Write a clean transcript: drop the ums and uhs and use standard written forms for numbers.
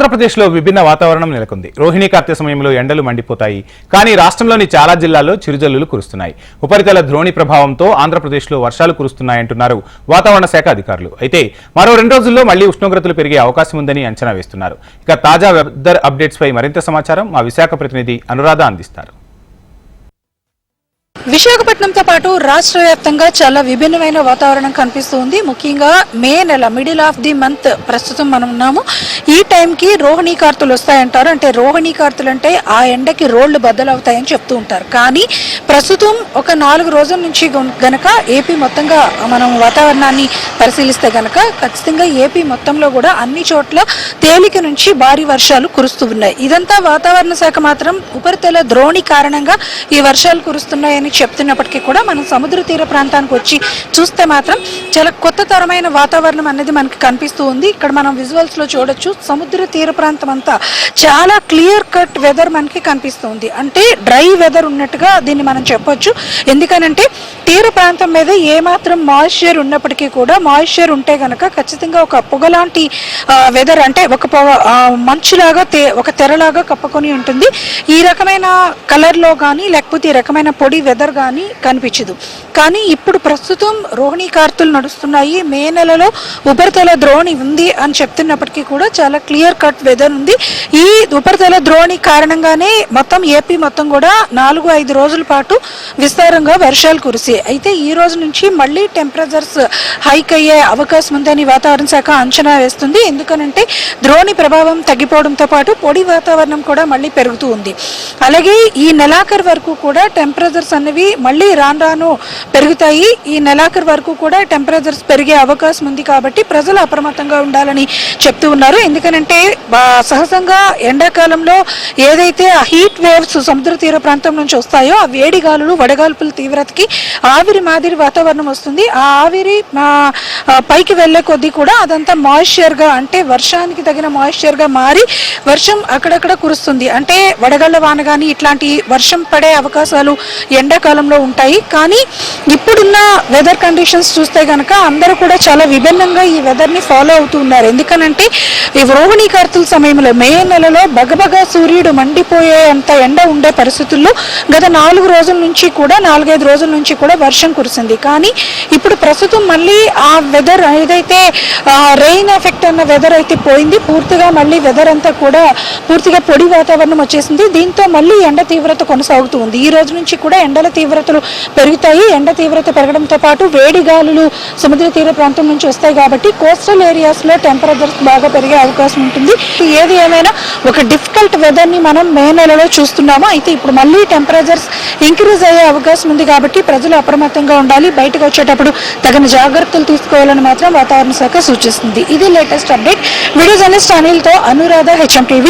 ఆంధ్రప్రదేశ్లో విభిన్న వాతావరణం నెలకొంది. రోహిణీ కార్తె సమయంలో ఎండలు మండిపోతాయి. కానీ రాష్ట్రంలోని చాలా జిల్లాల్లో చిరుజల్లులు కురుస్తున్నాయి. ఉపరితల ద్రోణి ప్రభావంతో ఆంధ్రప్రదేశ్లో వర్షాలు కురుస్తున్నాయంటున్నారు వాతావరణ శాఖ అధికారులు. అయితే మరో 2 రోజుల్లో మళ్లీ ఉష్ణోగ్రతలు పెరిగే అవకాశం ఉందని అంచనా వేస్తున్నారు. ఇక తాజా వెదర్ అప్డేట్స్ పై మరింత సమాచారం మా విశాఖ ప్రతినిధి అనురాధ అందిస్తారు. విశాఖపట్నంతో పాటు రాష్ట్ర వ్యాప్తంగా చాలా విభిన్నమైన వాతావరణం కనిపిస్తుంది. ముఖ్యంగా మే నెల మిడిల్ ఆఫ్ ది మంత్ ప్రస్తుతం మనం ఉన్నాము. ఈ టైంకి రోహిణీ కార్తులు వస్తాయంటారు. అంటే రోహిణీ కార్తులు అంటే ఆ ఎండకి రోళ్లు బద్దలవుతాయని చెప్తూ ఉంటారు. కానీ ప్రస్తుతం ఒక 4 రోజుల నుంచి గనక ఏపీ మొత్తంగా మనం వాతావరణాన్ని పరిశీలిస్తే గనక ఖచ్చితంగా ఏపీ మొత్తంలో కూడా అన్ని చోట్ల తేలిక నుంచి భారీ వర్షాలు కురుస్తూ ఉన్నాయి. ఇదంతా వాతావరణ శాఖ మాత్రం ఉపరితల ద్రోణి కారణంగా ఈ వర్షాలు కురుస్తున్నాయని చెప్తున్నప్పటికీ కూడా మనం సముద్ర తీర ప్రాంతానికి వచ్చి చూస్తే మాత్రం చాలా కొత్త తరమైన వాతావరణం అనేది మనకి కనిపిస్తూ ఉంది. ఇక్కడ మనం విజువల్స్ లో చూడొచ్చు. సముద్ర తీర ప్రాంతం అంతా చాలా క్లియర్ కట్ వెదర్ మనకి కనిపిస్తుంది. అంటే డ్రై వెదర్ ఉన్నట్టుగా దీన్ని మనం చెప్పొచ్చు. ఎందుకనంటే తీర ప్రాంతం మీద ఏమాత్రం మాయిశ్చర్ ఉన్నప్పటికీ కూడా మాయిశ్చర్ ఉంటే గనక ఖచ్చితంగా ఒక పొగలాంటి వెదర్ అంటే ఒక మంచులాగా ఒక తెరలాగా కప్పుకొని ఉంటుంది. ఈ రకమైన కలర్లో కానీ లేకపోతే ఈ రకమైన పొడి వెదర్ కానీ కనిపించదు. కానీ ఇప్పుడు ప్రస్తుతం రోహిణీ కార్తులు నడుస్తున్నాయి. మే నెలలో ఉపరితల ద్రోణి ఉంది అని చెప్తున్నప్పటికీ కూడా చాలా క్లియర్ కట్ వెదర్ ఉంది. ఈ ఉపరితల ద్రోణి కారణంగానే మొత్తం ఏపీ మొత్తం కూడా 4-5 రోజుల పాటు విస్తారంగా వర్షాలు కురిసాయి. అయితే ఈ రోజు నుంచి మళ్ళీ టెంపరేచర్స్ హైక్ అయ్యే అవకాశం ఉందని వాతావరణ శాఖ అంచనా వేస్తుంది. ఎందుకనంటే ద్రోణి ప్రభావం తగ్గిపోవడంతో పాటు పొడి వాతావరణం కూడా మళ్ళీ పెరుగుతూ ఉంది. అలాగే ఈ నెలాఖరు వరకు కూడా టెంపరేచర్స్ అనేవి మళ్ళీ రాను పెరుగుతాయి. ఈ నెలాఖరు వరకు కూడా టెంపరేచర్స్ పెరిగే అవకాశం ఉంది. కాబట్టి ప్రజలు అప్రమత్తంగా ఉండాలని చెప్తూ ఉన్నారు. ఎందుకనంటే సహజంగా ఎండాకాలంలో ఏదైతే ఆ హీట్ వేవ్స్ సముద్ర తీర ప్రాంతం నుంచి వస్తాయో ఆ వేడి గాలులు వడగాల్పుల తీవ్రతకి ఆవిరి మాదిరి వాతావరణం వస్తుంది. ఆ ఆవిరి పైకి వెళ్లే కొద్దీ కూడా అదంతా మాయిశ్చర్ గా అంటే వర్షానికి తగిన మాయిశ్చర్ గా మారి వర్షం అక్కడక్కడ కురుస్తుంది. అంటే వడగళ్ల వాన కానీ ఇట్లాంటి వర్షం పడే అవకాశాలు ఎండాకాలంలో ఉంటాయి. కానీ ఇప్పుడున్న వెదర్ కండిషన్స్ చూస్తే కనుక అందరూ కూడా చాలా విభిన్నంగా ఈ వెదర్ ని ఫాలో అవుతూ ఉన్నారు. ఎందుకనంటే ఈ రోహిణీ కార్తుల సమయంలో మే నెలలో బగబగా సూర్యుడు మండిపోయే అంత ఎండ ఉండే పరిస్థితుల్లో గత 4 రోజుల నుంచి కూడా 4-5 రోజుల నుంచి కూడా వర్షం కురిసింది. కానీ ఇప్పుడు ప్రస్తుతం మళ్ళీ ఆ వెదర్ ఏదైతే రెయిన్ ఎఫెక్ట్ అన్న వెదర్ అయితే పోయింది. పూర్తిగా మళ్ళీ వెదర్ అంతా కూడా పూర్తిగా పొడి వాతావరణం వచ్చేసింది. దీంతో మళ్ళీ ఎండ తీవ్రత కొనసాగుతూ ఉంది. ఈ రోజు నుంచి కూడా ఎండల తీవ్రతలు పెరుగుతాయి. ఎండ తీవ్రత పెరగడంతో పాటు వేడి గాలులు సముద్ర తీర ప్రాంతం నుంచి వస్తాయి. కాబట్టి కోస్టల్ ఏరియాస్ లో టెంపరేచర్స్ బాగా పెరిగే అవకాశం ఉంటుంది. ఏది ఏమైనా ఒక డిఫికల్ట్ వెదర్ ని మనం మే నెలలో చూస్తున్నాము. అయితే ఇప్పుడు మళ్ళీ టెంపరేచర్స్ ఇంక్రీజ్ అయ్యే అవకాశం ఉంది. కాబట్టి ప్రజలు అప్రమత్తంగా ఉండాలి. బయటకు వచ్చేటప్పుడు తగిన జాగ్రత్తలు తీసుకోవాలని మాత్రం వాతావరణ శాఖ సూచిస్తుంది. ఇది latest update. Video journalist Anil తో అనురాధ, HM TV.